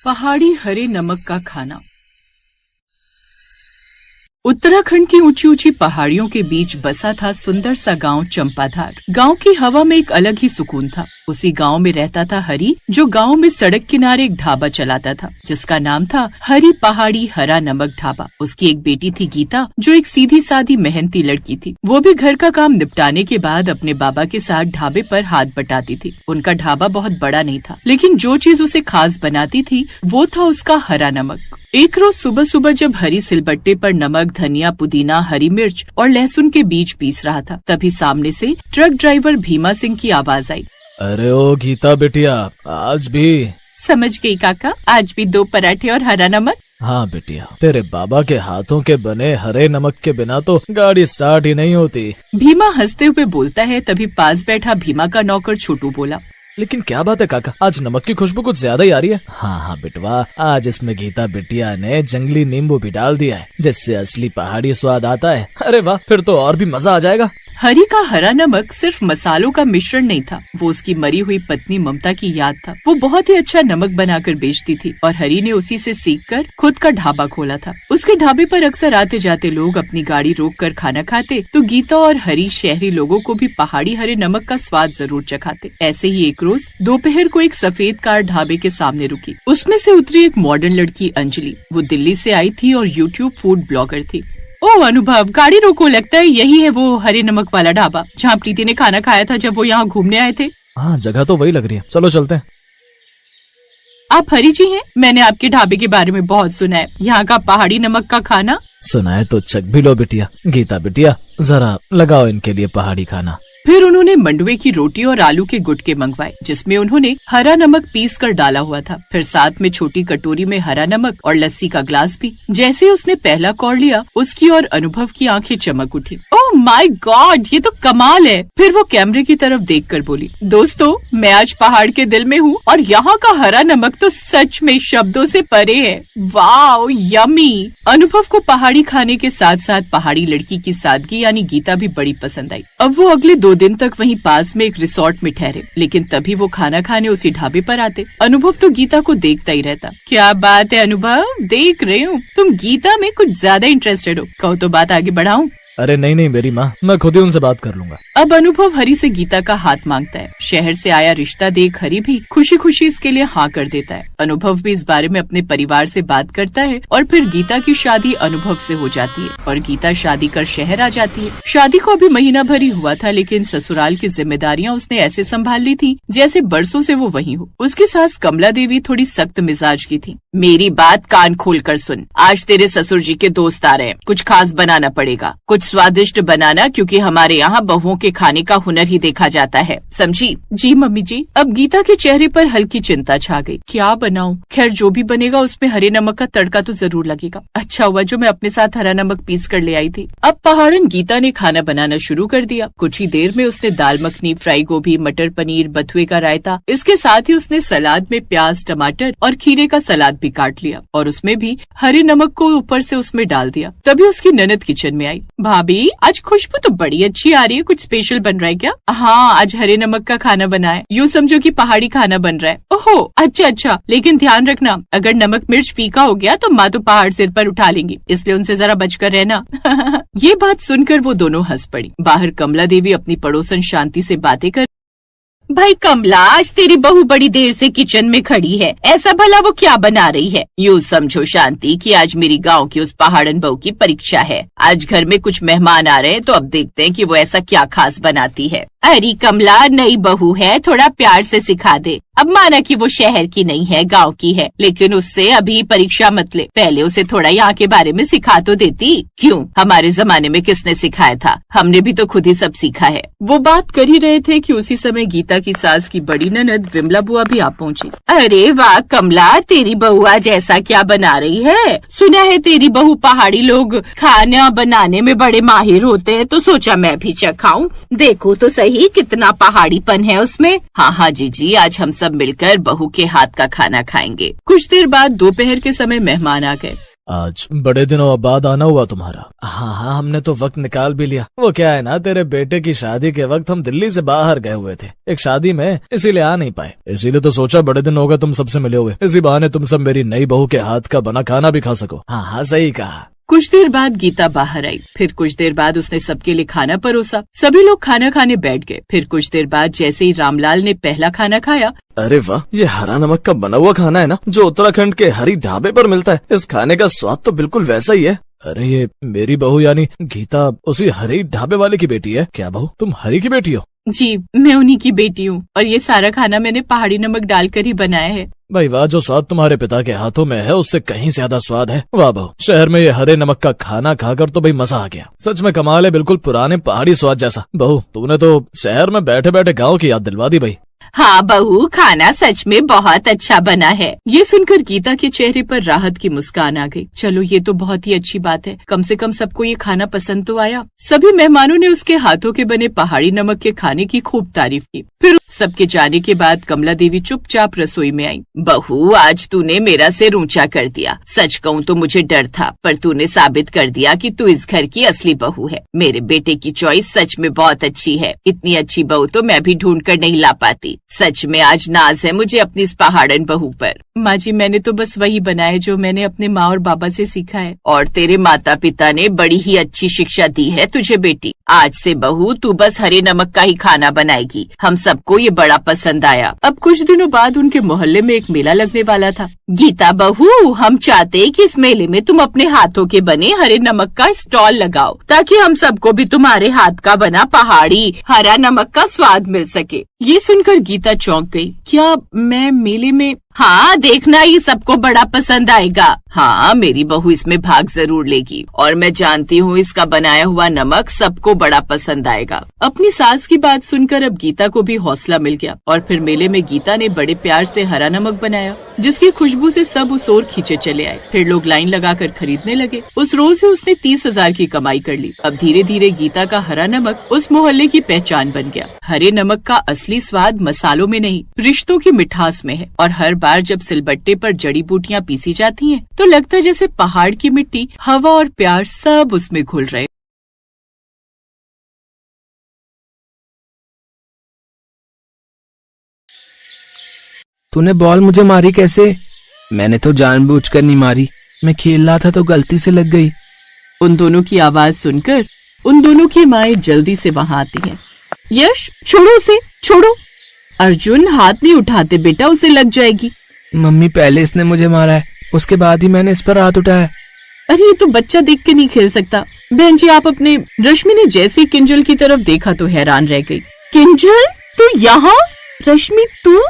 पहाड़ी हरे नमक का खाना। उत्तराखंड की ऊंची ऊंची पहाड़ियों के बीच बसा था सुंदर सा गांव चंपाधार। गांव की हवा में एक अलग ही सुकून था। उसी गांव में रहता था हरी, जो गांव में सड़क किनारे एक ढाबा चलाता था जिसका नाम था हरी पहाड़ी हरा नमक ढाबा। उसकी एक बेटी थी गीता, जो एक सीधी सादी मेहनती लड़की थी। वो भी घर का काम निपटाने के बाद अपने बाबा के साथ ढाबे पर हाथ बटाती थी। उनका ढाबा बहुत बड़ा नहीं था, लेकिन जो चीज उसे खास बनाती थी वो था उसका हरा नमक। एक रोज सुबह सुबह जब हरी सिलबट्टे पर नमक, धनिया, पुदीना, हरी मिर्च और लहसुन के बीज पीस रहा था, तभी सामने से ट्रक ड्राइवर भीमा सिंह की आवाज आई। अरे ओ गीता बेटिया, आज भी? समझ गई काका, आज भी 2 पराठे और हरा नमक। हाँ बेटिया, तेरे बाबा के हाथों के बने हरे नमक के बिना तो गाड़ी स्टार्ट ही नहीं होती। भीमा हंसते हुए बोलता है। तभी पास बैठा भीमा का नौकर छोटू बोला, लेकिन क्या बात है काका, आज नमक की खुशबू कुछ ज्यादा ही आ रही है। हाँ बेटवा, आज इसमें गीता बिटिया ने जंगली नींबू भी डाल दिया है, जिससे असली पहाड़ी स्वाद आता है। अरे वाह, फिर तो और भी मजा आ जाएगा। हरी का हरा नमक सिर्फ मसालों का मिश्रण नहीं था, वो उसकी मरी हुई पत्नी ममता की याद था। वो बहुत ही अच्छा नमक बनाकर बेचती थी और हरी ने उसी से सीखकर खुद का ढाबा खोला था। उसके ढाबे पर अक्सर आते जाते लोग अपनी गाड़ी रोककर खाना खाते, तो गीता और हरी शहरी लोगों को भी पहाड़ी हरे नमक का स्वाद जरूर चखाते। ऐसे ही एक रोज दोपहर को एक सफेद कार ढाबे के सामने रुकी। उसमें से उतरी एक मॉडर्न लड़की अंजलि। वो दिल्ली से आई थी और यूट्यूब फूड ब्लॉगर थी। ओ अनुभव, गाड़ी रोको, लगता है यही है वो हरे नमक वाला ढाबा जहाँ प्रीति ने खाना खाया था जब वो यहाँ घूमने आए थे। हाँ, जगह तो वही लग रही है, चलो चलते हैं। आप हरी जी हैं? मैंने आपके ढाबे के बारे में बहुत सुना है। यहाँ का पहाड़ी नमक का खाना। सुना है तो चख भी लो बिटिया। गीता बिटिया, जरा लगाओ इनके लिए पहाड़ी खाना। फिर उन्होंने मंडुए की रोटी और आलू के गुटके मंगवाए, जिसमें उन्होंने हरा नमक पीस कर डाला हुआ था। फिर साथ में छोटी कटोरी में हरा नमक और लस्सी का ग्लास भी। जैसे उसने पहला कौर लिया, उसकी और अनुभव की आंखें चमक उठी। ओह माय गॉड, ये तो कमाल है। फिर वो कैमरे की तरफ देखकर बोली, दोस्तों, मैं आज पहाड़ के दिल में हूँ और यहाँ का हरा नमक तो सच में शब्दों से परे है। Wow, yummy. अनुभव को पहाड़ी खाने के साथ साथ पहाड़ी लड़की की सादगी यानी गीता भी बड़ी पसंद आई। अब वो अगले 2 दिन तक वहीं पास में एक रिसोर्ट में ठहरे, लेकिन तभी वो खाना खाने उसी ढाबे पर आते। अनुभव तो गीता को देखता ही रहता। क्या बात है अनुभव, देख रही हूँ तुम गीता में कुछ ज्यादा इंटरेस्टेड हो। कहो तो बात आगे बढ़ाऊं? अरे नहीं मेरी माँ, मैं खुद ही उनसे बात कर लूंगा। अब अनुभव हरी से गीता का हाथ मांगता है। शहर से आया रिश्ता देख हरी भी खुशी खुशी इसके लिए हाँ कर देता है। अनुभव भी इस बारे में अपने परिवार से बात करता है और फिर गीता की शादी अनुभव से हो जाती है और गीता शादी कर शहर आ जाती है। शादी को अभी महीना भर ही हुआ था, लेकिन ससुराल की जिम्मेदारियाँ उसने ऐसे संभाल ली थी जैसे बरसों से वो वहीं हो। उसकी सास कमला देवी थोड़ी सख्त मिजाज की थी। मेरी बात कान खोल कर सुन, आज तेरे ससुर जी के दोस्त आ रहे हैं। कुछ खास बनाना पड़ेगा, कुछ स्वादिष्ट बनाना, क्योंकि हमारे यहाँ बहुओं के खाने का हुनर ही देखा जाता है, समझी? जी मम्मी जी। अब गीता के चेहरे पर हल्की चिंता छा गई। क्या बनाऊं? खैर जो भी बनेगा उसमें हरे नमक का तड़का तो जरूर लगेगा। अच्छा हुआ जो मैं अपने साथ हरा नमक पीस कर ले आई थी। अब पहाड़न गीता ने खाना बनाना शुरू कर दिया। कुछ ही देर में उसने दाल मखनी, फ्राई गोभी, मटर पनीर, बथुए का रायता, इसके साथ ही उसने सलाद में प्याज, टमाटर और खीरे का सलाद भी काट लिया और उसमें भी हरे नमक को ऊपर से उसमें डाल दिया। तभी उसकी ननद किचन में आई। भाभी, आज खुशबू तो बड़ी अच्छी आ रही है, कुछ स्पेशल बन रहा है क्या? हाँ, आज हरे नमक का खाना बना है। यूँ समझो कि पहाड़ी खाना बन रहा है। ओहो, अच्छा, लेकिन ध्यान रखना, अगर नमक मिर्च फीका हो गया तो माँ तो पहाड़ सिर पर उठा लेंगी, इसलिए उनसे जरा बचकर रहना। ये बात सुनकर वो दोनों हंस पड़ी। बाहर कमला देवी अपनी पड़ोसन शांति से बातें कर। भाई कमला, आज तेरी बहू बड़ी देर से किचन में खड़ी है, ऐसा भला वो क्या बना रही है? यूँ समझो शांति कि आज मेरी गांव की उस पहाड़न बहू की परीक्षा है। आज घर में कुछ मेहमान आ रहे हैं, तो अब देखते हैं कि वो ऐसा क्या खास बनाती है। अरे कमला, नई बहू है, थोड़ा प्यार से सिखा दे। अब माना कि वो शहर की नहीं है, गांव की है, लेकिन उससे अभी परीक्षा मत ले। पहले उसे थोड़ा यहाँ के बारे में सिखा तो देती। क्यों, हमारे जमाने में किसने सिखाया था? हमने भी तो खुद ही सब सीखा है। वो बात कर ही रहे थे कि उसी समय गीता की सास की बड़ी ननद विमला बुआ भी आ पहुँची। अरे वाह कमला, तेरी बहू आज ऐसा क्या बना रही है? सुना है तेरी बहू पहाड़ी लोग खाना बनाने में बड़े माहिर होते हैं, तो सोचा मैं भी चखाऊं। देखो तो सही कितना पहाड़ीपन है उसमें। हाँ जीजी, आज हम सब मिलकर बहू के हाथ का खाना खाएंगे। कुछ देर बाद दोपहर के समय मेहमान आ गए। आज बड़े दिनों बाद आना हुआ तुम्हारा। हाँ, हमने तो वक्त निकाल भी लिया। वो क्या है ना, तेरे बेटे की शादी के वक्त हम दिल्ली से बाहर गए हुए थे एक शादी में, इसीलिए आ नहीं पाए। इसीलिए तो सोचा बड़े दिन हो गए तुम सबसे मिले हुए, इसी बहाने तुम सब मेरी नई बहू के हाथ का बना खाना भी खा सको। हाँ, सही कहा। कुछ देर बाद गीता बाहर आई। फिर कुछ देर बाद उसने सबके लिए खाना परोसा। सभी लोग खाना खाने बैठ गए। फिर कुछ देर बाद जैसे ही रामलाल ने पहला खाना खाया, अरे वाह, ये हरा नमक का बना हुआ खाना है ना, जो उत्तराखंड के हरी ढाबे पर मिलता है। इस खाने का स्वाद तो बिल्कुल वैसा ही है। अरे ये मेरी बहू यानी गीता उसी हरी ढाबे वाले की बेटी है क्या? बहू तुम हरी की बेटी हो? जी, मैं उन्हीं की बेटी हूँ और ये सारा खाना मैंने पहाड़ी नमक डालकर ही बनाया है। भाई वाह, जो स्वाद तुम्हारे पिता के हाथों में है उससे कहीं ज्यादा स्वाद है। वाह बहू, शहर में ये हरे नमक का खाना खाकर तो भाई मजा आ गया। सच में कमाल है, बिल्कुल पुराने पहाड़ी स्वाद जैसा। बहू तूने तो शहर में बैठे बैठे गाँव की याद दिलवा दी भाई। हाँ बहू, खाना सच में बहुत अच्छा बना है। ये सुनकर गीता के चेहरे पर राहत की मुस्कान आ गई। चलो ये तो बहुत ही अच्छी बात है, कम से कम सबको ये खाना पसंद तो आया। सभी मेहमानों ने उसके हाथों के बने पहाड़ी नमक के खाने की खूब तारीफ की। फिर सबके जाने के बाद कमला देवी चुपचाप रसोई में आई। बहू, आज तूने मेरा सिर ऊंचा कर दिया। सच कहूँ तो मुझे डर था, पर तूने साबित कर दिया कि तू इस घर की असली बहू है। मेरे बेटे की चॉइस सच में बहुत अच्छी है। इतनी अच्छी बहू तो मैं भी ढूंढ कर नहीं ला पाती। सच में आज नाज है मुझे अपनी इस पहाड़न बहू पर। माँ जी, मैंने तो बस वही बनाया जो मैंने अपने माँ और बाबा से सीखा है। और तेरे माता पिता ने बड़ी ही अच्छी शिक्षा दी है तुझे बेटी। आज से बहू तू बस हरे नमक का ही खाना बनाएगी। हम सबको ये बड़ा पसंद आया। अब कुछ दिनों बाद उनके मोहल्ले में एक मेला लगने वाला था। गीता बहू, हम चाहते हैं कि इस मेले में तुम अपने हाथों के बने हरे नमक का स्टॉल लगाओ, ताकि हम सबको भी तुम्हारे हाथ का बना पहाड़ी हरा नमक का स्वाद मिल सके। ये सुनकर गीता चौंक गई। क्या मैं मेले में? हाँ, देखना ये सबको बड़ा पसंद आएगा। हाँ, मेरी बहू इसमें भाग जरूर लेगी और मैं जानती हूँ इसका बनाया हुआ नमक सबको बड़ा पसंद आएगा। अपनी सास की बात सुनकर अब गीता को भी हौसला मिल गया और फिर मेले में गीता ने बड़े प्यार से हरा नमक बनाया, जिसकी खुशबू से सब उस ओर खींचे चले आए। फिर लोग लाइन लगाकर खरीदने लगे। उस रोज से उसने 30,000 की कमाई कर ली। अब धीरे धीरे गीता का हरा नमक उस मोहल्ले की पहचान बन गया। हरे नमक का असली स्वाद मसालों में नहीं, रिश्तों की मिठास में है। और हर बार जब सिलबट्टे पर जड़ी बूटियां पीसी जाती हैं, तो लगता है जैसे पहाड़ की मिट्टी, हवा और प्यार सब उसमें घुल रहे। तूने बॉल मुझे मारी कैसे? मैंने तो जानबूझकर नहीं मारी, मैं खेल रहा था तो गलती से लग गई। उन दोनों की आवाज सुनकर उन दोनों की माएं जल्दी से वहां आती हैं। यश, छोड़ो उसे, छोड़ो। अर्जुन, हाथ नहीं उठाते बेटा, उसे लग जाएगी। मम्मी, पहले इसने मुझे मारा है, उसके बाद ही मैंने इस पर हाथ उठाया। अरे ये तो बच्चा देख के नहीं खेल सकता। बहन जी आप अपने। रश्मि ने जैसे ही किंजल की तरफ देखा तो हैरान रह गई। किंजल, तू यहाँ? रश्मि तू?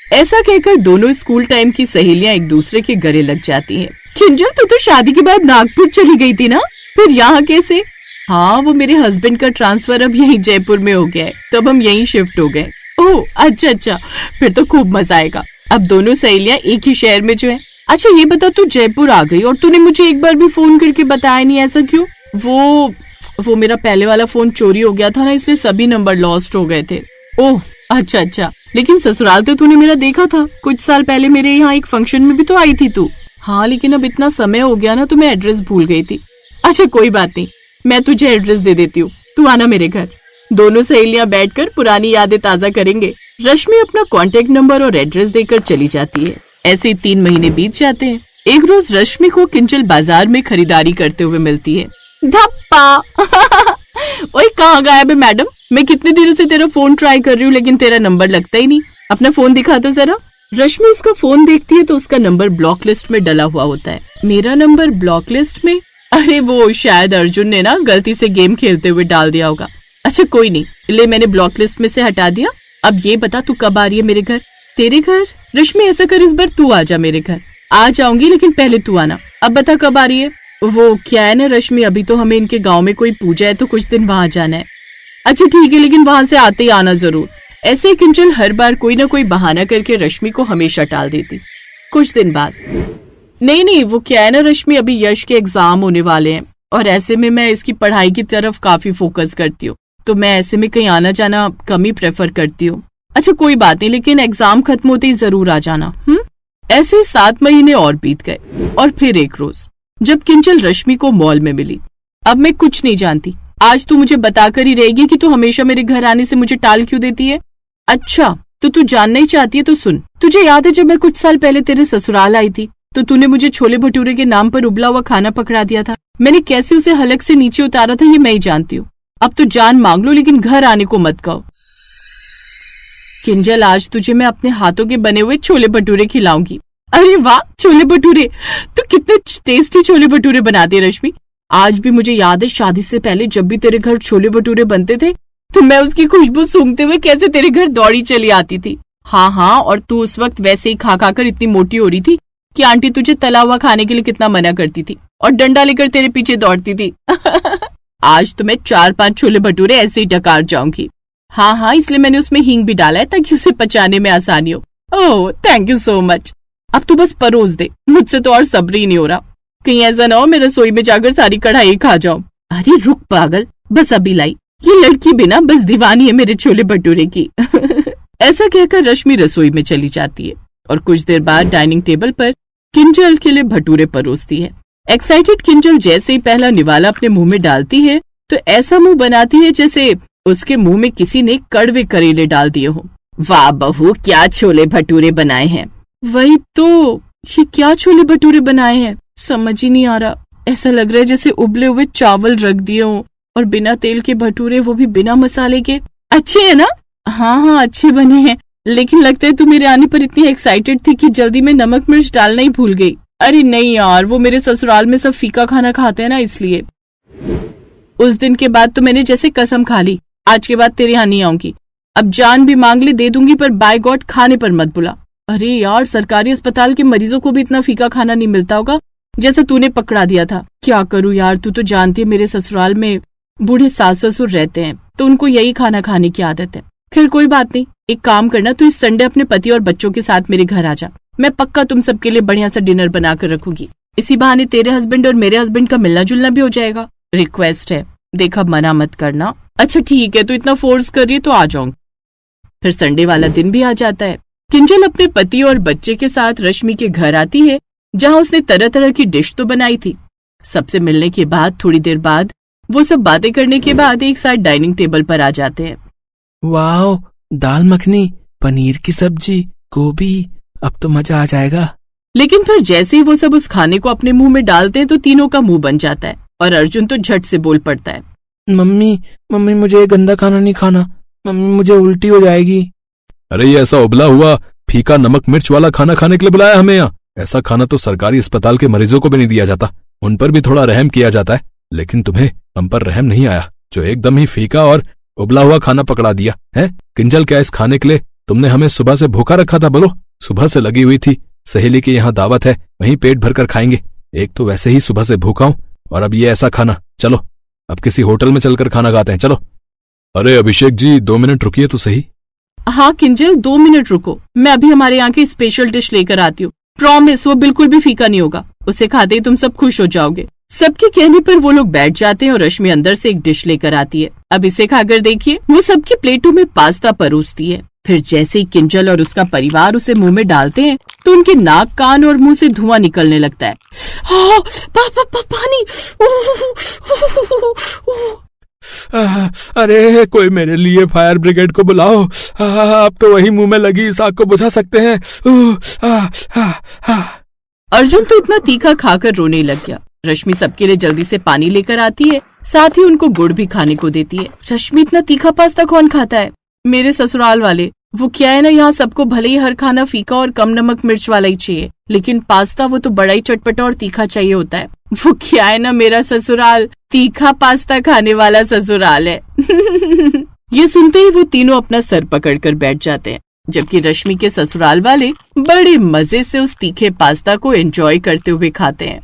ऐसा कहकर दोनों स्कूल टाइम की सहेलियां एक दूसरे के गले लग जाती हैं। किंजल, तू तो शादी के बाद नागपुर चली गई थी ना, फिर यहाँ कैसे? हाँ, वो मेरे हस्बैंड का ट्रांसफर अब यहीं जयपुर में हो गया है, तो अब हम यहीं शिफ्ट हो गए। ओह अच्छा, फिर तो खूब मजा आएगा। अब दोनों सहेलियां एक ही शहर में जो है। अच्छा ये बता, तू जयपुर आ गई और तूने मुझे एक बार भी फोन करके बताया नहीं, ऐसा क्यों? वो मेरा पहले वाला फोन चोरी हो गया था ना, इसलिए सभी नंबर लॉस्ट हो गए थे। ओह अच्छा, लेकिन ससुराल तो तूने मेरा देखा था। कुछ साल पहले मेरे यहाँ एक फंक्शन में भी तो आई थी तू। हाँ, लेकिन अब इतना समय हो गया ना तो मैं एड्रेस भूल गई थी। अच्छा कोई बात नहीं, मैं तुझे एड्रेस दे देती हूँ, तू आना मेरे घर। दोनों सहेलियां बैठकर पुरानी यादें ताजा करेंगे। रश्मि अपना कांटेक्ट नंबर और एड्रेस देकर चली जाती है। ऐसे 3 महीने बीत जाते हैं। एक रोज रश्मि को किंजल बाजार में खरीदारी करते हुए मिलती है। धप्पा ओए, कहाँ गायब है मैडम? मैं कितने दिनों से तेरा फोन ट्राई कर रही हूँ, लेकिन तेरा नंबर लगता ही नहीं। अपना फोन दिखा दो जरा। रश्मि उसका फोन देखती है तो उसका नंबर ब्लॉक लिस्ट में डला हुआ होता है। मेरा नंबर ब्लॉक लिस्ट में? अरे वो शायद अर्जुन ने ना गलती से गेम खेलते हुए डाल दिया होगा। अच्छा कोई नहीं, ले मैंने ब्लॉक लिस्ट में से हटा दिया। अब ये बता तू कब आ रही है मेरे घर? तेरे घर? रश्मि ऐसा कर, इस बार तू आ जा मेरे घर। आ जाऊंगी, लेकिन पहले तू आना। अब बता कब आ रही है? वो क्या है ना रश्मि, अभी तो हमें इनके गांव में कोई पूजा है तो कुछ दिन वहां जाना है। अच्छा ठीक है, लेकिन वहां से आते ही आना जरूर। ऐसे किंजल हर बार कोई ना कोई बहाना करके रश्मि को हमेशा टाल देती। कुछ दिन बाद, नहीं वो क्या है ना रश्मि, अभी यश के एग्जाम होने वाले हैं और ऐसे में मैं इसकी पढ़ाई की तरफ काफी फोकस करती हूँ, तो मैं ऐसे में कहीं आना जाना कम ही प्रेफर करती हूँ। अच्छा कोई बात नहीं, लेकिन एग्जाम खत्म होते ही जरूर आ जाना। ऐसे 7 महीने और बीत गए और फिर एक रोज जब किंजल रश्मि को मॉल में मिली। अब मैं कुछ नहीं जानती, आज तू मुझे बताकर ही रहेगी कि तू हमेशा मेरे घर आने से मुझे टाल क्यों देती है। अच्छा तो तू जानना ही चाहती है तो सुन। तुझे याद है जब मैं कुछ साल पहले तेरे ससुराल आई थी तो तूने मुझे छोले भटूरे के नाम पर उबला हुआ खाना पकड़ा दिया था। मैंने कैसे उसे हलक से नीचे उतारा था ये मैं ही जानती हूँ। अब तो जान मांग लो लेकिन घर आने को मत कहो। किंजल आज तुझे मैं अपने हाथों के बने हुए छोले भटूरे खिलाऊंगी। अरे वाह छोले भटूरे, तू कितने टेस्टी छोले भटूरे बनाती है रश्मि। आज भी मुझे याद है शादी से पहले जब भी तेरे घर छोले भटूरे बनते थे तो मैं उसकी खुशबू सूंघते हुए कैसे तेरे घर दौड़ी चली आती थी। हाँ, और तू उस वक्त वैसे ही खा खाकर इतनी मोटी हो रही थी कि आंटी तुझे तला हुआ खाने के लिए कितना मना करती थी और डंडा लेकर तेरे पीछे दौड़ती थी। आज तो मैं 4-5 छोले भटूरे ऐसे ही डकार जाऊंगी। हाँ, इसलिए मैंने उसमें हींग भी डाला है ताकि उसे पचाने में आसानी हो। Oh thank you so much. अब तू बस परोस दे, मुझसे तो और सब्र ही नहीं हो रहा। कहीं ऐसा ना हो मैं रसोई में जाकर सारी कढ़ाई खा जाऊं। अरे रुक पागल, बस अभी लाई। ये लड़की बिना बस दीवानी है मेरे छोले भटूरे की। ऐसा कहकर रश्मि रसोई में चली जाती है और कुछ देर बाद डाइनिंग टेबल पर किंजल के लिए भटूरे परोसती है। एक्साइटेड किंजल जैसे ही पहला निवाला अपने मुंह में डालती है तो ऐसा मुंह बनाती है जैसे उसके मुंह में किसी ने कड़वे करेले डाल दिए हो। वाह बहू, क्या छोले भटूरे बनाए हैं। वही तो, ये क्या छोले भटूरे बनाए हैं समझ ही नहीं आ रहा। ऐसा लग रहा है जैसे उबले हुए चावल रख दिए हो और बिना तेल के भटूरे, वो भी बिना मसाले के। अच्छे है ना? हाँ अच्छे बने हैं, लेकिन लगता है तू मेरे आने पर इतनी एक्साइटेड थी कि जल्दी में नमक मिर्च डालना ही भूल गई। अरे नहीं यार, वो मेरे ससुराल में सब फीका खाना खाते हैं ना इसलिए। उस दिन के बाद तो मैंने जैसे कसम खा ली आज के बाद तेरे यहाँ नहीं आऊंगी। अब जान भी मांग ले दे दूंगी पर बाय गॉड खाने पर मत बुला। अरे यार, सरकारी अस्पताल के मरीजों को भी इतना फीका खाना नहीं मिलता होगा जैसा तूने पकड़ा दिया था। क्या करूँ यार, तू तो जानती है मेरे ससुराल में बूढ़े सास ससुर रहते हैं तो उनको यही खाना खाने की आदत है। खैर कोई बात नहीं, एक काम करना, तू इस संडे अपने पति और बच्चों के साथ मेरे घर आ जा। मैं पक्का तुम सबके लिए बढ़िया सा डिनर बना कर रखूंगी। इसी बहाने तेरे हस्बैंड और मेरे हस्बैंड का मिलना जुलना भी हो जाएगा। रिक्वेस्ट है, देखा मना मत करना। अच्छा ठीक है, तू इतना फोर्स कर रही है तो आ जाऊंगी। फिर संडे वाला दिन भी आ जाता है। किंजल अपने पति और बच्चे के साथ रश्मि के घर आती है जहाँ उसने तरह तरह की डिश तो बनाई थी। सबसे मिलने के बाद थोड़ी देर बाद वो सब बातें करने के बाद एक साथ डाइनिंग टेबल पर आ जाते हैं। वाह, दाल मखनी, पनीर की सब्जी, गोभी, अब तो मजा आ जाएगा। लेकिन फिर जैसे ही वो सब उस खाने को अपने मुंह में डालते हैं तो तीनों का मुंह बन जाता है और अर्जुन तो झट से बोल पड़ता है, मम्मी मुझे ये गंदा खाना नहीं खाना, मम्मी मुझे उल्टी हो जाएगी। अरे ये ऐसा उबला हुआ फीका नमक मिर्च वाला खाना खाने के लिए बुलाया हमें यहाँ? ऐसा खाना तो सरकारी अस्पताल के मरीजों को भी नहीं दिया जाता, उन पर भी थोड़ा रहम किया जाता है, लेकिन तुम्हें हम पर रहम नहीं आया जो एकदम ही फीका और उबला हुआ खाना पकड़ा दिया है। किंजल, क्या इस खाने के लिए तुमने हमें सुबह से भूखा रखा था? बोलो। सुबह से लगी हुई थी, सहेली के यहाँ दावत है, वहीं पेट भरकर खाएंगे। एक तो वैसे ही सुबह से भूखा हूं और अब ये ऐसा खाना। चलो अब किसी होटल में चलकर खाना खाते हैं, चलो। अरे अभिषेक जी 2 मिनट रुकिए तो सही। हाँ किंजल 2 मिनट रुको, मैं अभी हमारे यहाँ की स्पेशल डिश लेकर आती हूँ। प्रॉमिस वो बिल्कुल भी फीका नहीं होगा, उसे खाते ही तुम सब खुश हो जाओगे। सबके कहने पर वो लोग बैठ जाते हैं और रश्मि अंदर से एक डिश लेकर आती है। अब इसे खाकर देखिए। वो सबकी प्लेटों में पास्ता परोसती है। फिर जैसे ही किंजल और उसका परिवार उसे मुंह में डालते हैं तो उनके नाक, कान और मुंह से धुआं निकलने लगता है। पानी। अरे कोई मेरे लिए फायर ब्रिगेड को बुलाओ, अब तो वही मुंह में लगी इस आग को बुझा सकते हैं। अर्जुन तो इतना तीखा खाकर रोने लग गया। रश्मि सबके लिए जल्दी से पानी लेकर आती है, साथ ही उनको गुड़ भी खाने को देती है। रश्मि, इतना तीखा पास्ता कौन खाता है? मेरे ससुराल वाले। वो क्या है ना, यहाँ सबको भले ही हर खाना फीका और कम नमक मिर्च वाला ही चाहिए, लेकिन पास्ता वो तो बड़ा ही चटपटा और तीखा चाहिए होता है। वो क्या है ना, मेरा ससुराल तीखा पास्ता खाने वाला ससुराल है। ये सुनते ही वो तीनों अपना सर पकड़कर बैठ जाते हैं, जबकि रश्मि के ससुराल वाले बड़े मजे से उस तीखे पास्ता को एंजॉय करते हुए खाते हैं।